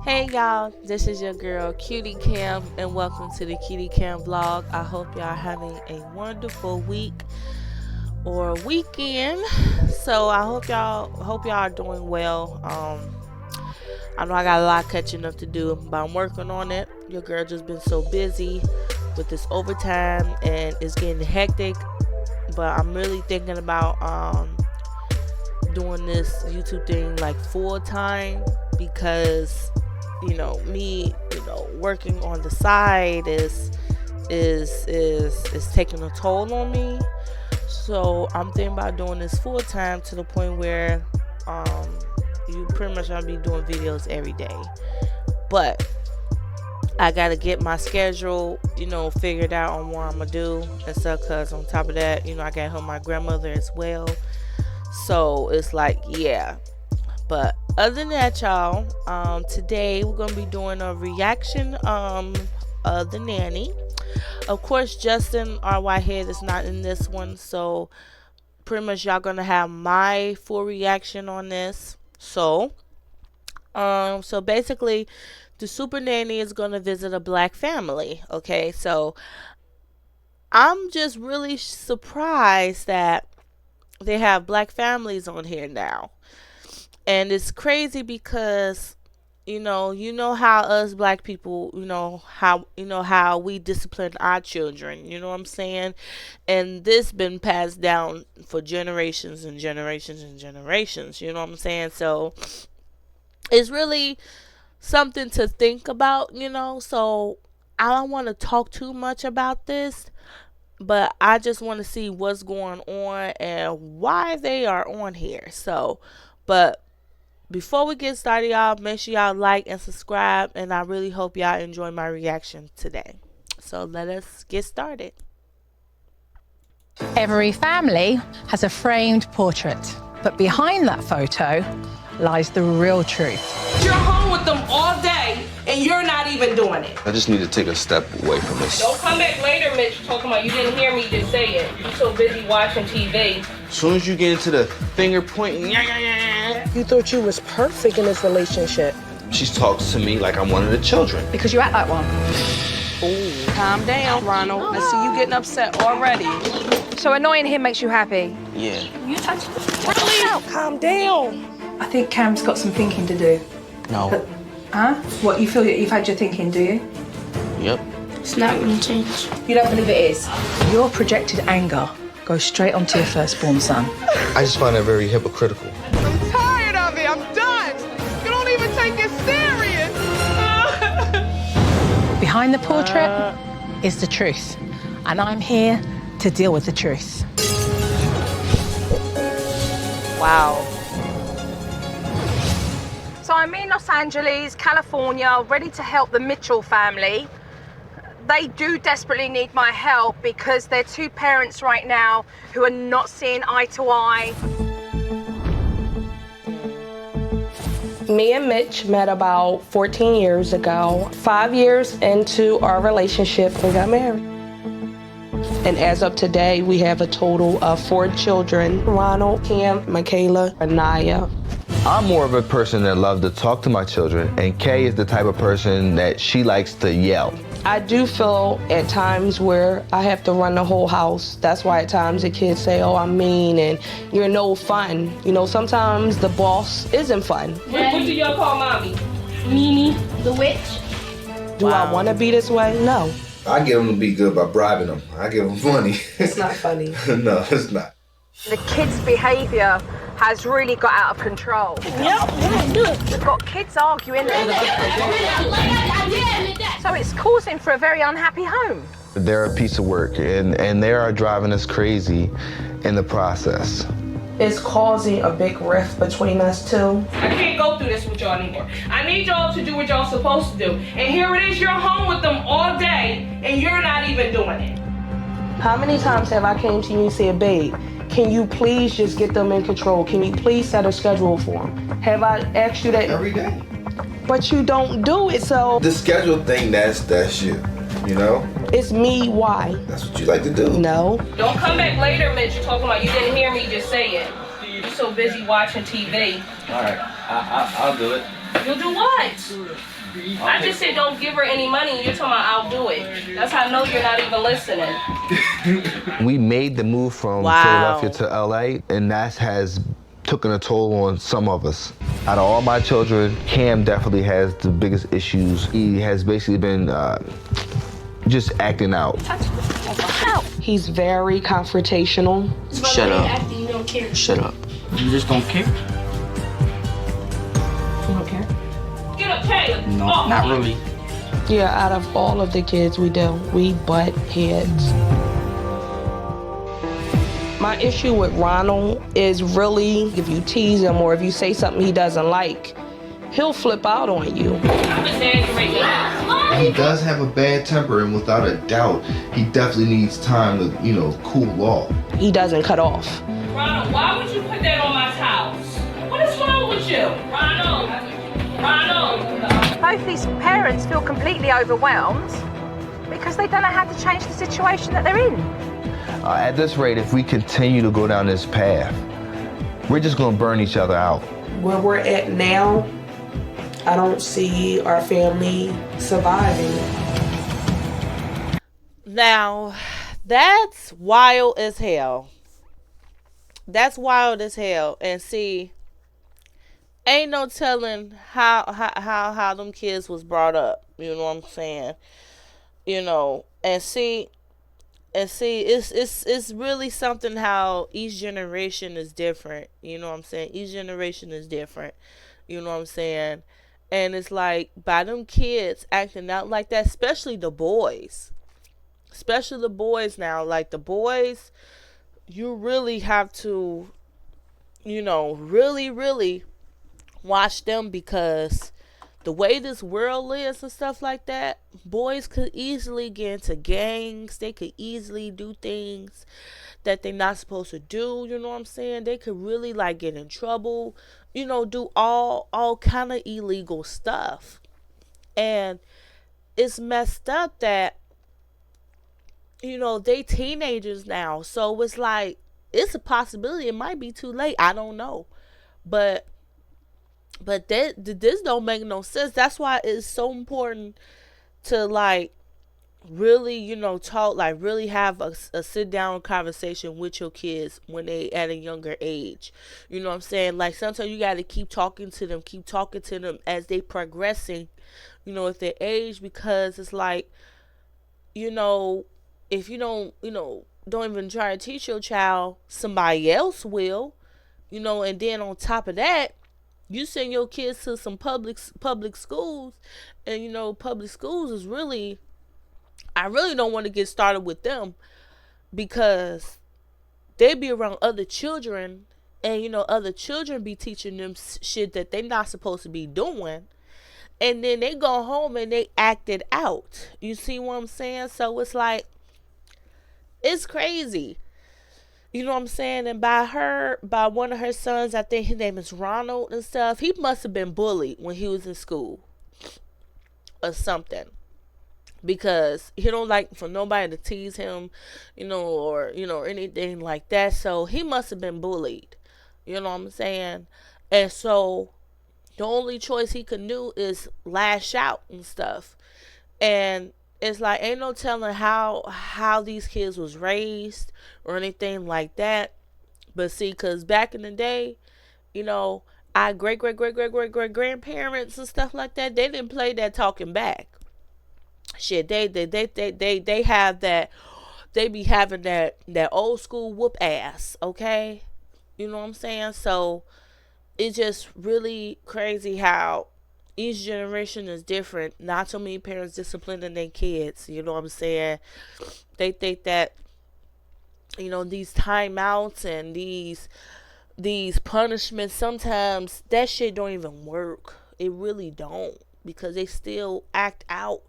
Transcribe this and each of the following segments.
Hey y'all, this is your girl Cutie Cam, and welcome to the CutieKamVlog. I hope y'all having a wonderful week or weekend. So I hope y'all are doing well. I know I got a lot catching up to do, but I'm working on it. Your girl just been so busy with this overtime and it's getting hectic. But I'm really thinking about doing this YouTube thing like full time, because me working on the side is taking a toll on me. So I'm thinking about doing this full time to the point where you pretty much gonna be doing videos every day. But I gotta get my schedule figured out on what I'm gonna do and stuff, because on top of that I gotta help my grandmother as well. So it's like, yeah. But other than that, y'all, today we're gonna be doing a reaction of the nanny. Of course, Justin, our Whitehead, is not in this one, so pretty much y'all gonna have my full reaction on this. So basically, the Supernanny is gonna visit a black family. Okay, so I'm just really surprised that they have black families on here now. And it's crazy because you know how us black people, how we discipline our children, you know what I'm saying? And this been passed down for generations and generations and generations, you know what I'm saying? So it's really something to think about, so I don't want to talk too much about this, but I just want to see what's going on and why they are on here. So, but before we get started, y'all, make sure y'all like and subscribe, and I really hope y'all enjoy my reaction today. So let us get started. Every family has a framed portrait, but behind that photo lies the real truth. You're home with them all day, and you're not even doing it. I just need to take a step away from this. Don't come back later, Mitch, talking about you didn't hear me just say it. You're so busy watching TV. As soon as you get into the finger pointing, You thought you was perfect in this relationship. she talks to me like I'm one of the children. Because you act like one. Ooh. Calm down, Ronald. I see you getting upset already. So annoying him makes you happy? Yeah. You touch me. Really? Calm down. I think Cam's got some thinking to do. No. Huh? What, you feel that you've had your thinking, do you? Yep. It's not gonna change. You don't believe it is? Your projected anger goes straight onto your firstborn son. I just find that very hypocritical. I'm tired of it. I'm done. You don't even take it serious. Behind the portrait is the truth, and I'm here to deal with the truth. Wow. So I'm in Los Angeles, California, ready to help the Mitchell family. They do desperately need my help because they're two parents right now who are not seeing eye to eye. Me and Mitch met about 14 years ago. 5 years into our relationship, we got married. And as of today, we have a total of 4 children: Ronald, Cam, Michaela, and Naya. I'm more of a person that loves to talk to my children, and Kay is the type of person that she likes to yell. I do feel at times where I have to run the whole house. That's why at times the kids say, oh, I'm mean and you're no fun. Sometimes the boss isn't fun. What do y'all call mommy? Mimi, the witch. Do I want to be this way? No. I get them to be good by bribing them. I give them money. It's not funny. No, it's not. The kids' behavior has really got out of control. We've got kids arguing. So it's causing for a very unhappy home. They're a piece of work, and they are driving us crazy in the process. It's causing a big rift between us two. I can't go through this with y'all anymore. I need y'all to do what y'all supposed to do. And here it is, you're home with them all day, and you're not even doing it. How many times have I came to you and said, babe, can you please just get them in control? Can you please set a schedule for them? Have I asked you that? Every day. but you don't do it, so The schedule thing, that's you. You know? it's me. Why? That's what you like to do. No. Don't come back later, Mitch, talking about you didn't hear me just say it. You're so busy watching TV. All right, I'll do it. You'll do what? I just said don't give her any money, and you're talking about I'll do it. That's how I know you're not even listening. We made the move from Philadelphia to LA, and that has taken a toll on some of us. Out of all my children, Cam definitely has the biggest issues. He has basically been just acting out. He's very confrontational. Shut up. Acting, you don't care. Shut up. You just don't care? You don't care? Get up, Caleb. No, Oh. not really. Yeah, out of all of the kids we butt heads. My issue with Ronald is really if you tease him or if you say something he doesn't like, he'll flip out on you. I'm exaggerating. He does have a bad temper, and without a doubt, he definitely needs time to, cool off. He doesn't cut off. Ronald, why would you put that on my towels? What is wrong with you? Ronald. Both these parents feel completely overwhelmed because they don't know how to change the situation that they're in. At this rate, if we continue to go down this path, we're just gonna burn each other out. Where we're at now, I don't see our family surviving. Now, that's wild as hell. That's wild as hell. And see, ain't no telling how them kids was brought up. You know what I'm saying? And see, it's really something how each generation is different. You know what I'm saying? Each generation is different. You know what I'm saying? And it's like, by them kids acting out like that, especially the boys. Especially the boys now. Like, the boys, you really have to, really, really watch them, because the way this world is and stuff like that, boys could easily get into gangs. They could easily do things that they're not supposed to do. You know what I'm saying? They could really get in trouble, do all kind of illegal stuff. And it's messed up that, they teenagers now. So it's like, it's a possibility. It might be too late. I don't know. But this don't make no sense. That's why it's so important to really, talk, really have a sit down conversation with your kids when they at a younger age. You know what I'm saying? Sometimes you got to keep talking to them as they progressing, at their age, because it's if you don't even try to teach your child, somebody else will, and then on top of that, you send your kids to some public schools, and public schools is really, I really don't want to get started with them, because they be around other children, and other children be teaching them shit that they not supposed to be doing, and then they go home and they act it out. You see what I'm saying? So it's it's crazy. You know what I'm saying? And by one of her sons, I think his name is Ronald and stuff, he must have been bullied when he was in school or something, because he don't like for nobody to tease him, or anything like that. So he must have been bullied. You know what I'm saying? And so the only choice he could do is lash out and stuff. And it's ain't no telling how these kids was raised or anything like that. But see, because back in the day, our great grandparents and stuff like that, they didn't play that talking back shit. They have that, they be having that old school whoop ass, okay? You know what I'm saying? So it's just really crazy how each generation is different. Not so many parents disciplining their kids. You know what I'm saying? They think that, these timeouts and these punishments, sometimes that shit don't even work. It really don't, because they still act out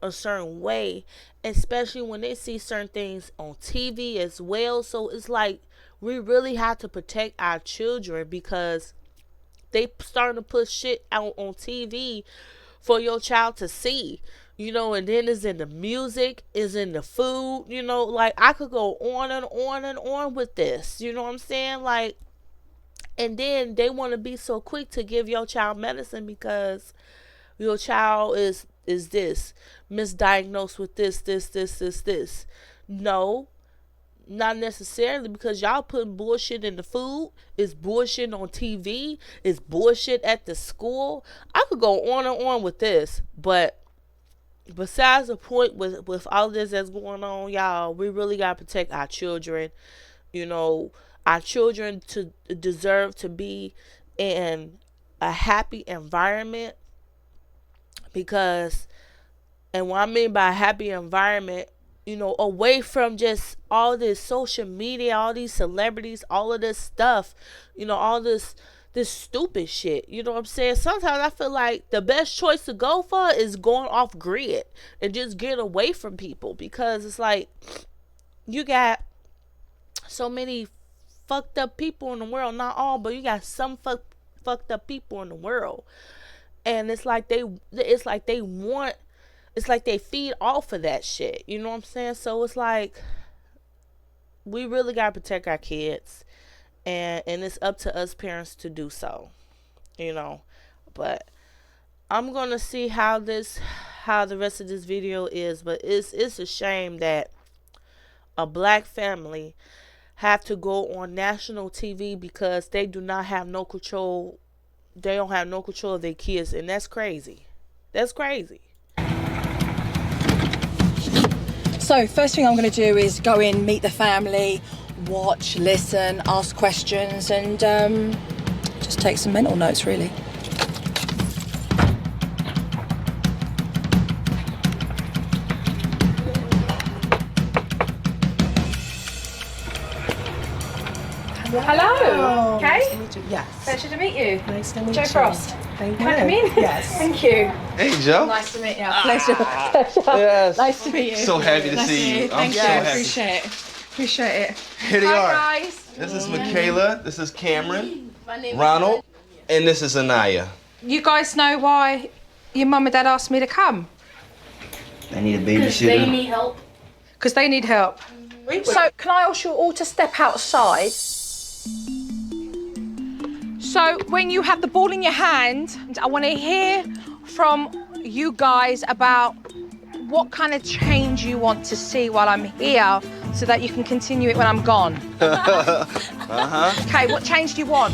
a certain way, especially when they see certain things on TV as well. So it's we really have to protect our children, because they starting to put shit out on TV for your child to see, you know, and then it's in the music, is in the food, you know, like I could go on and on and on with this, you know what I'm saying? Like, and then they want to be so quick to give your child medicine because your child is this misdiagnosed with this. No, not necessarily, because y'all putting bullshit in the food, it's bullshit on TV, it's bullshit at the school. I could go on and on with this, but besides the point with all this that's going on, y'all, we really gotta protect our children. You know, our children to deserve to be in a happy environment, because, and what I mean by a happy environment, you know, away from just all this social media, all these celebrities, all of this stuff, you know, all this stupid shit, you know what I'm saying? Sometimes I feel like the best choice to go for is going off grid and just getting away from people, because it's like you got so many fucked up people in the world. Not all, but you got some fucked up people in the world, and it's like they feed off of that shit, you know what I'm saying? So it's like we really gotta protect our kids, and it's up to us parents to do so, you know. But I'm gonna see how the rest of this video is, but it's a shame that a black family have to go on national TV because they do not have no control. They don't have no control of their kids, and that's crazy. That's crazy. So first thing I'm going to do is go in, meet the family, watch, listen, ask questions, and just take some mental notes, really. Hello. Okay. Nice to meet you. Yes. Pleasure to meet you. Nice to meet Joe you. Frost. Thank Can I come you. in? Yes. Thank you. Hey, Joe. Nice to meet you. Pleasure. Yes. Nice to meet you. So happy to see you. I'm Thank so you. happy. Appreciate it. Appreciate it. Here they are. Hi, guys. This is Michaela. This is Cameron. My name Ronald. And this is Anaya. You guys know why your mum and dad asked me to come? They need a is they babysitter. need help. Because they need help. So can I ask you all to step outside? So when you have the ball in your hand, I want to hear from you guys about what kind of change you want to see while I'm here so that you can continue it when I'm gone. Okay, what change do you want?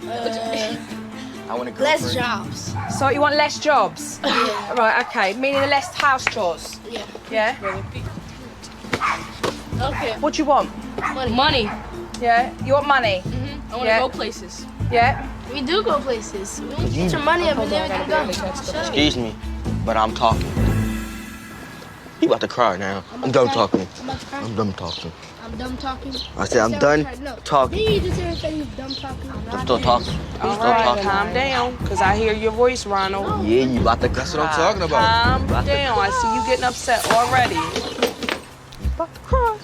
I want to Less jobs. So you want less jobs? Yeah. Right, okay, meaning less house chores. Yeah. Yeah? Okay. What do you want? Money. Yeah? You want money? I want to Yeah. go places. Yeah? We do go places. We need to get your money up and then we can go. Shut up. Excuse me, but I'm talking. You about to cry now. I'm done talking. I'm about to cry. I'm done talking. I'm done talking. I said I'm done No. talking. Me, you just everything is done talking. I'm still talking. I'm All still right, talking. calm down, because I hear your voice, Ronald. Yeah, you about to cry. That's what I'm talking about. Calm down. I see you getting upset already. About to cry.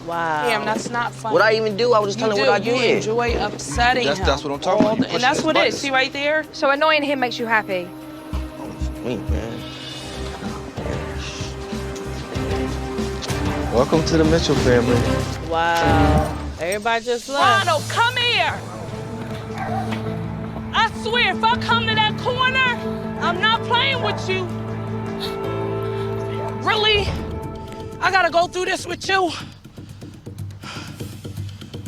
Wow. Damn, that's not funny. What I even do? I was just telling you what I do. You did. enjoy upsetting him. That's what I'm talking about. You And that's pushing what his it is. buttons. See right there? So annoying him makes you happy? Me, man. Welcome to the Mitchell family. Wow. Everybody just left. Ronald, come here. I swear, if I come to that corner, I'm not playing with you. Really? I gotta go through this with you?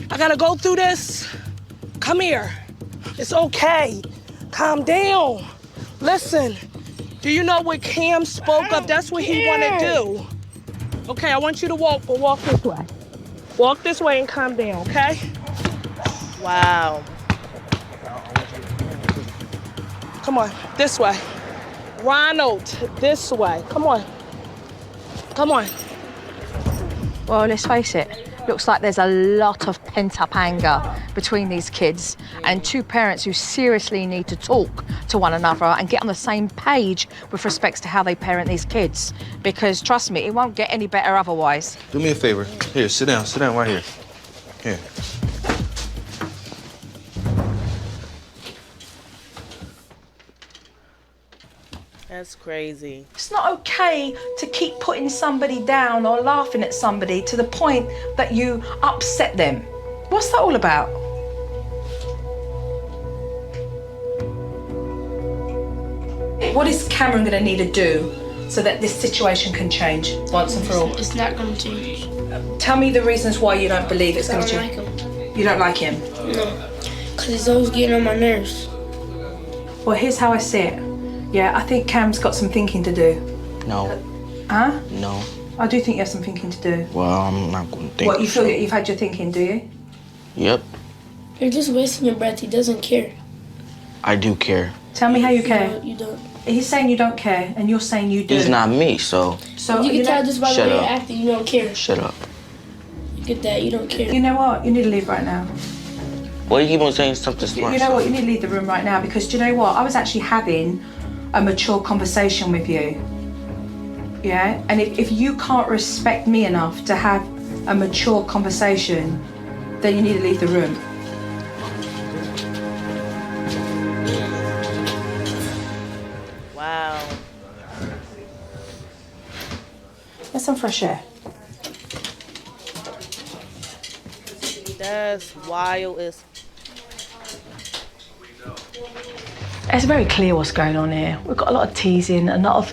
I gotta go through this? Come here. It's okay. Calm down. Listen, do you know what Cam spoke of? That's what he wanna do. Okay, I want you to walk this way. Walk this way and calm down, okay? Wow. Come on, this way. Ronald, this way. Come on. Come on. Well, let's face it, looks like there's a lot of pent-up anger between these kids and two parents who seriously need to talk to one another and get on the same page with respect to how they parent these kids. Because trust me, it won't get any better otherwise. Do me a favor. Here, sit down right here. Here. That's crazy. It's not okay to keep putting somebody down or laughing at somebody to the point that you upset them. What's that all about? What is Cameron going to need to do so that this situation can change once and for all? It's not going to change. Tell me the reasons why you don't believe it's going to change. I don't like him. You don't like him? No, because he's always getting on my nerves. Well, here's how I see it. Yeah, I think Cam's got some thinking to do. No. Huh? No. I do think you have some thinking to do. Well, I'm not going to think. What, you feel that you've had your thinking, do you? Yep. You're just wasting your breath. He doesn't care. I do care. Tell me how you care. You don't. He's saying you don't care, and you're saying you do. He's not me, so. So you can tell just by the way you're up. acting, you don't care. Shut up. Get that, you don't care. You know what? You need to leave right now. Why you keep on saying something smart? You know what? You need to leave the room right now because do you know what? I was actually having a mature conversation with you. Yeah? And if you can't respect me enough to have a mature conversation, then you need to leave the room. Wow. Get some fresh air. That's wild as. It's very clear what's going on here. We've got a lot of teasing, a lot of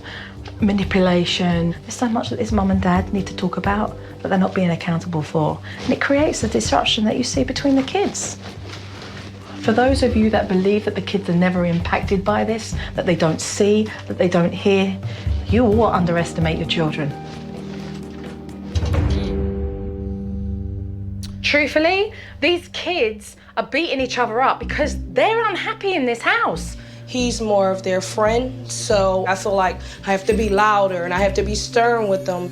manipulation. There's so much that his mum and dad need to talk about that they're not being accountable for. And it creates a disruption that you see between the kids. For those of you that believe that the kids are never impacted by this, that they don't see, that they don't hear, you all underestimate your children. Truthfully, these kids are beating each other up because they're unhappy in this house. He's more of their friend, so I feel like I have to be louder and I have to be stern with them.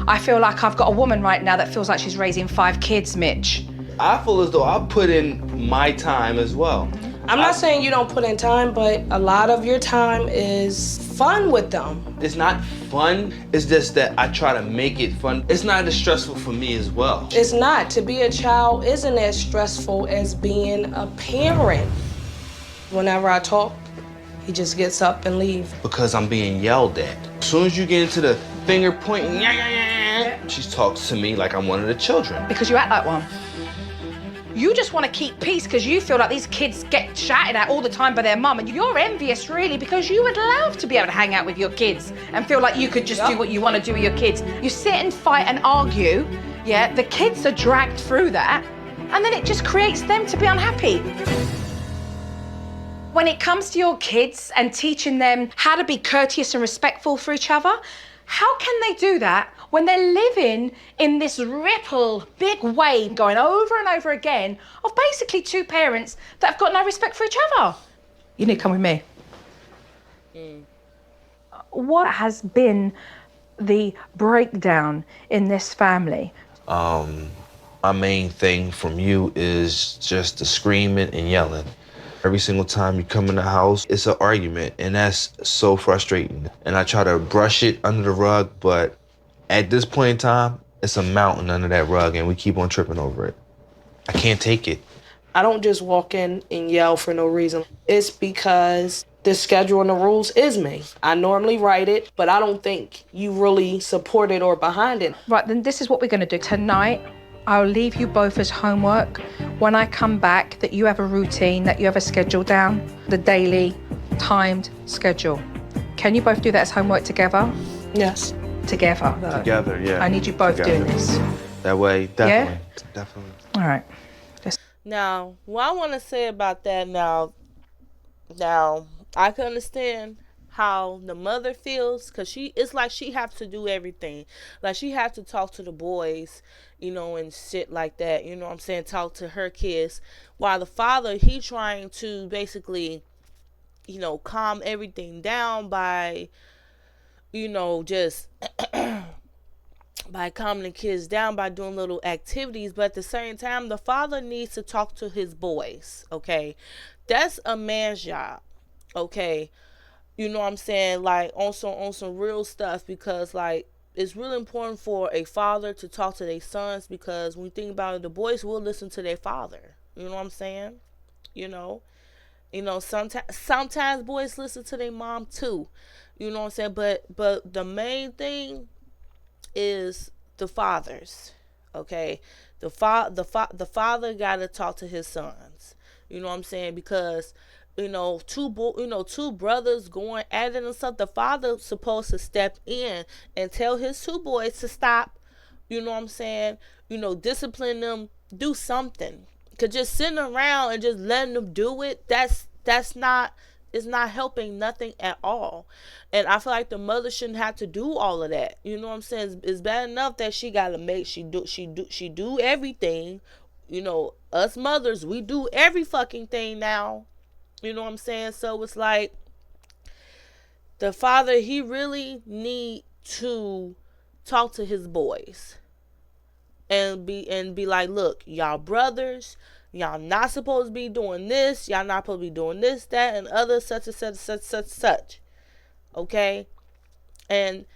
I feel like I've got a woman right now that feels like she's raising 5 kids, Mitch. I feel as though I put in my time as well. I'm not saying you don't put in time, but a lot of your time is fun with them. It's not fun, it's just that I try to make it fun. It's not as stressful for me as well. It's not. To be a child isn't as stressful as being a parent. Whenever I talk, he just gets up and leaves. Because I'm being yelled at. As soon as you get into the finger pointing, she talks to me like I'm one of the children. Because you act like one. You just want to keep peace because you feel like these kids get shouted at all the time by their mum, and you're envious really because you would love to be able to hang out with your kids and feel like you could just do what you want to do with your kids. You sit and fight and argue, yeah, the kids are dragged through that, and then it just creates them to be unhappy. When it comes to your kids and teaching them how to be courteous and respectful for each other, how can they do that when they're living in this ripple, big wave going over and over again of basically 2 parents that have got no respect for each other? You need to come with me. What has been the breakdown in this family? My main thing from you is just the screaming and yelling. Every single time you come in the house, it's an argument, and that's so frustrating. And I try to brush it under the rug, but at this point in time, it's a mountain under that rug, and we keep on tripping over it. I can't take it. I don't just walk in and yell for no reason. It's because the schedule and the rules is me. I normally write it, but I don't think you really support it or behind it. Right, then this is what we're going to do. Tonight, I'll leave you both as homework. When I come back, that you have a routine, that you have a schedule down, the daily timed schedule. Can you both do that as homework together? Yes. Together, though. Together, yeah. I need you both Together. doing this. That way, definitely. Yeah? Definitely. All right. Now, what I want to say about that now, I can understand how the mother feels because it's like she has to do everything. Like she has to talk to the boys, and shit like that. You know what I'm saying? Talk to her kids. While the father, he trying to basically, calm everything down by, just by calming the kids down by doing little activities. But at the same time, the father needs to talk to his boys, okay? That's a man's job, okay? You know what I'm saying? Like, on some real stuff, because, like, it's really important for a father to talk to their sons, because when you think about it, the boys will listen to their father. You know what I'm saying? You know, sometimes boys listen to their mom too. You know what I'm saying? But the main thing is the fathers. Okay, the father got to talk to his sons. You know what I'm saying? Because two brothers going at it and stuff. The father's supposed to step in and tell his two boys to stop. You know what I'm saying? Discipline them, do something. Cause just sitting around and just letting them do it, that's not, it's not helping nothing at all. And I feel like the mother shouldn't have to do all of that. You know what I'm saying? It's bad enough that she gotta make she do everything. Us mothers, we do every fucking thing now. You know what I'm saying? So it's like the father, he really need to talk to his boys and be like, look, y'all brothers, y'all not supposed to be doing this, y'all not supposed to be doing this, that, and other such and such. Okay? And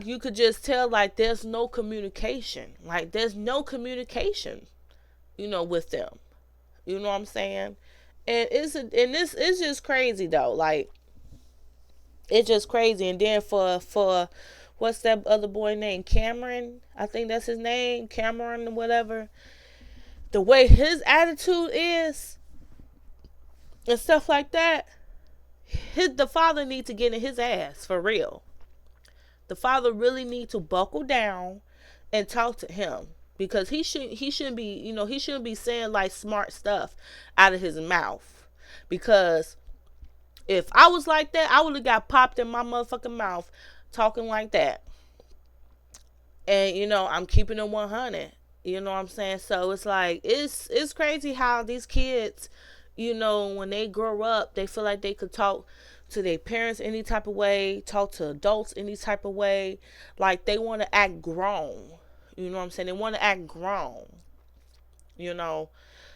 you could just tell, like, there's no communication. Like, there's no communication, with them. You know what I'm saying? And this is just crazy though. Like, it's just crazy. And then for what's that other boy named? Cameron? I think that's his name. Cameron or whatever. The way his attitude is and stuff like that, the father needs to get in his ass for real. The father really needs to buckle down and talk to him, because he shouldn't be saying like smart stuff out of his mouth. Because if I was like that, I would have got popped in my motherfucking mouth talking like that. And I'm keeping it 100. You know what I'm saying? So it's like, it's crazy how these kids, when they grow up, they feel like they could talk to their parents any type of way, talk to adults any type of way. Like, they want to act grown. You know what I'm saying? They want to act grown.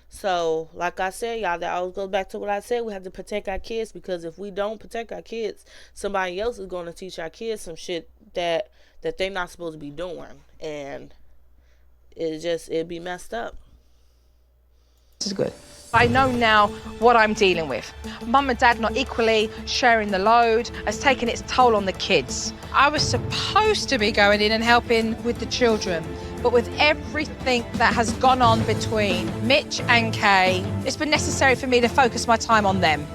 So, like I said, y'all, that always goes back to what I said. We have to protect our kids, because if we don't protect our kids, somebody else is going to teach our kids some shit that they're not supposed to be doing. And it'd be messed up. This is good. I know now what I'm dealing with. Mum and Dad not equally sharing the load has taken its toll on the kids. I was supposed to be going in and helping with the children, but with everything that has gone on between Mitch and Kay, it's been necessary for me to focus my time on them.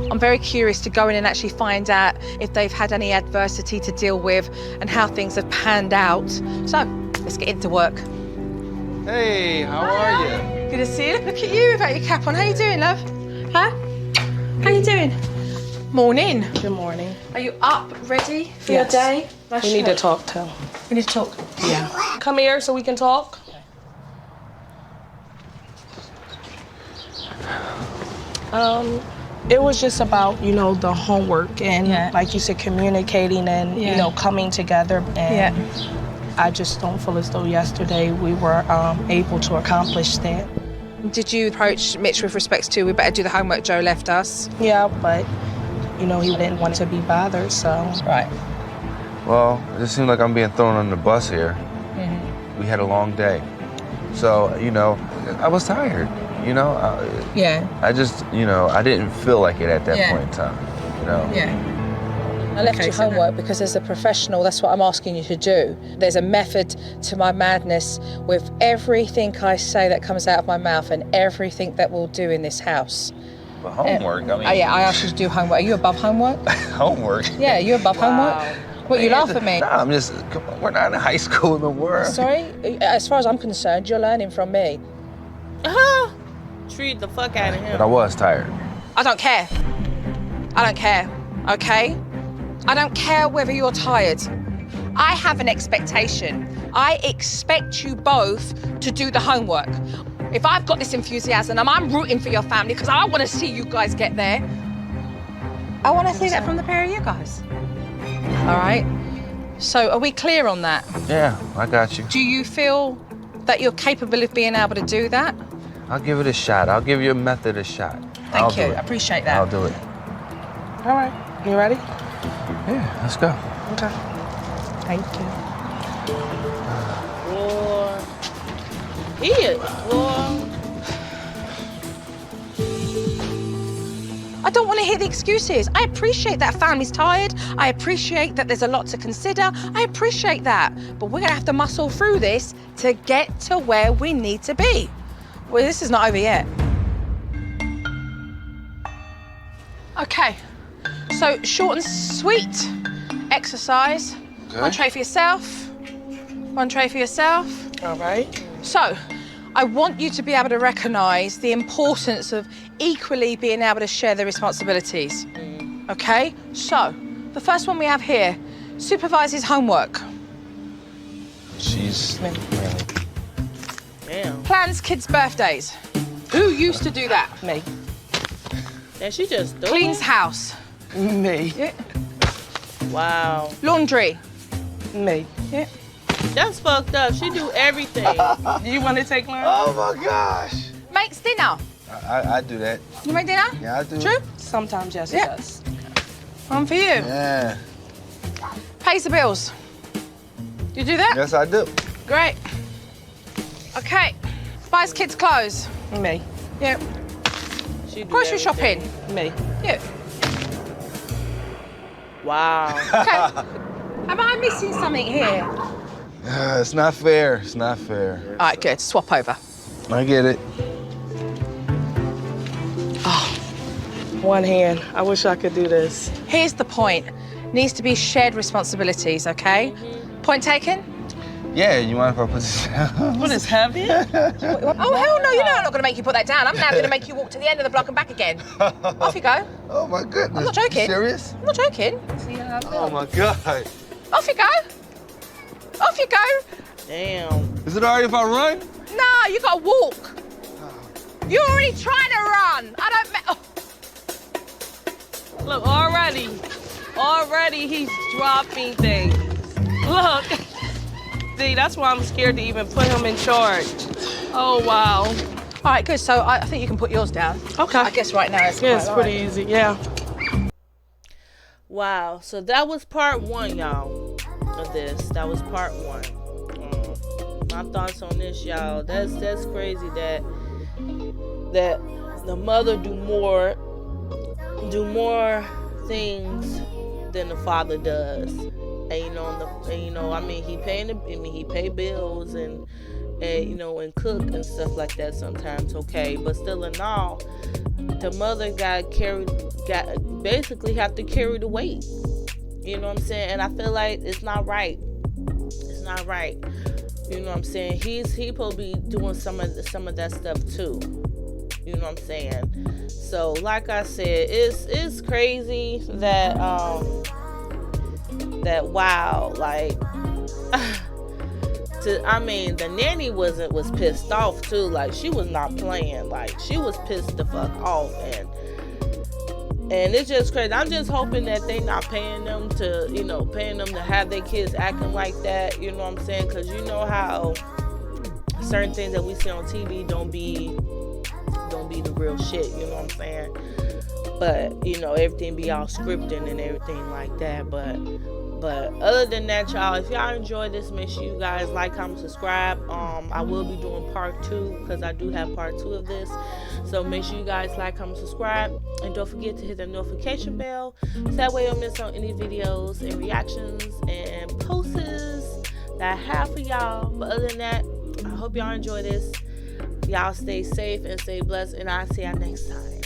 I'm very curious to go in and actually find out if they've had any adversity to deal with and how things have panned out. So, let's get into work. Hey, how are you? Good to see you. Look at you without your cap on. How you doing, love? Huh? How you doing? Morning. Good morning. Are you up, ready for your day? We need to talk too. We need to talk? Yeah. Come here so we can talk. It was just about, the homework and, like you said, communicating and, coming together. And I just don't feel as though yesterday we were able to accomplish that. Did you approach Mitch with respect to, we better do the homework, Joe left us? Yeah, but, he didn't want to be bothered, so. Right. Well, it just seemed like I'm being thrown on the bus here. We had a long day. So, I was tired. I just, I didn't feel like it at that point in time, I left you homework because as a professional, that's what I'm asking you to do. There's a method to my madness with everything I say that comes out of my mouth and everything that we'll do in this house. But homework, I mean... I asked you to do homework. Are you above homework? Homework? Yeah, you above homework? What, you laugh at me? No, I'm just, come on, we're not in high school no more. Sorry? As far as I'm concerned, you're learning from me. Treat the fuck out of him. But I was tired. I don't care. I don't care, okay? I don't care whether you're tired. I have an expectation. I expect you both to do the homework. If I've got this enthusiasm and I'm rooting for your family because I want to see you guys get there, I want to see that from the pair of you guys. All right? So are we clear on that? Yeah, I got you. Do you feel that you're capable of being able to do that? I'll give it a shot. I'll give your method a shot. Thank you. I appreciate that. I'll do it. All right. You ready? Yeah, let's go. Okay. Thank you. Boy. He is, boy. I don't want to hear the excuses. I appreciate that family's tired. I appreciate that there's a lot to consider. I appreciate that. But we're going to have to muscle through this to get to where we need to be. Well, this is not over yet. Okay, so short and sweet exercise. Okay. One tray for yourself, one tray for yourself. All right. So, I want you to be able to recognise the importance of equally being able to share the responsibilities. Okay? So, the first one we have here, supervises homework. She's really. Damn. Plans kids' birthdays. Who used to do that? Me. And she just do Cleans it? house. Me. Yeah. Wow. Laundry. Me. Yeah. That's fucked up. She do everything. Do you want to take lunch? Oh my gosh. Makes dinner. I do that. You make dinner? Yeah, I do. True? Sometimes, yes, Yeah. it does. One for you. Yeah. Pays the bills. You do that? Yes, I do. Great. Okay. Buys kids clothes. Me. Yeah. She do Grocery everything. shopping. Me. Yeah. Wow. Okay. Am I missing something here? It's not fair. It's not fair. All right, good. Swap over. I get it. One hand. I wish I could do this. Here's the point. Needs to be shared responsibilities, okay? Point taken? Yeah, you mind if I put this down? What is heavy? Oh, hell no, you know I'm not going to make you put that down. I'm now going to make you walk to the end of the block and back again. Off you go. Oh my goodness. I'm not joking. You serious? I'm not joking. Oh my God. Off you go. Off you go. Damn. Is it all right if I run? No, you got to walk. You already tried to run. I don't... Oh. Look, already he's dropping things. Look. See, that's why I'm scared to even put him in charge. Oh, wow. All right, good. So I think you can put yours down. Okay. I guess right now it's Yeah, it's quite pretty light. easy, yeah. Wow. So that was part one, y'all, of this. That was part one. My thoughts on this, y'all. That's crazy that the mother do more things than the father does. And I mean, he pay bills and cook and stuff like that sometimes, okay. But still in all, the mother basically have to carry the weight. You know what I'm saying? And I feel like it's not right. It's not right. You know what I'm saying? He supposed to be doing some of that stuff too. You know what I'm saying? So like I said, it's crazy that wow, like the nanny was pissed off too. Like, she was not playing. Like, she was pissed the fuck off, and it's just crazy. I'm just hoping that they not paying them to have their kids acting like that. You know what I'm saying? Because you know how certain things that we see on TV don't be the real shit. You know what I'm saying? But everything be all scripted and everything like that. But other than that, y'all, if y'all enjoyed this, make sure you guys like, comment, subscribe. I will be doing part 2 because I do have part 2 of this. So make sure you guys like, comment, subscribe, and don't forget to hit the notification bell so that way you don't miss on any videos and reactions and posts that I have for y'all. But other than that, I hope y'all enjoy this. Y'all stay safe and stay blessed, and I'll see y'all next time.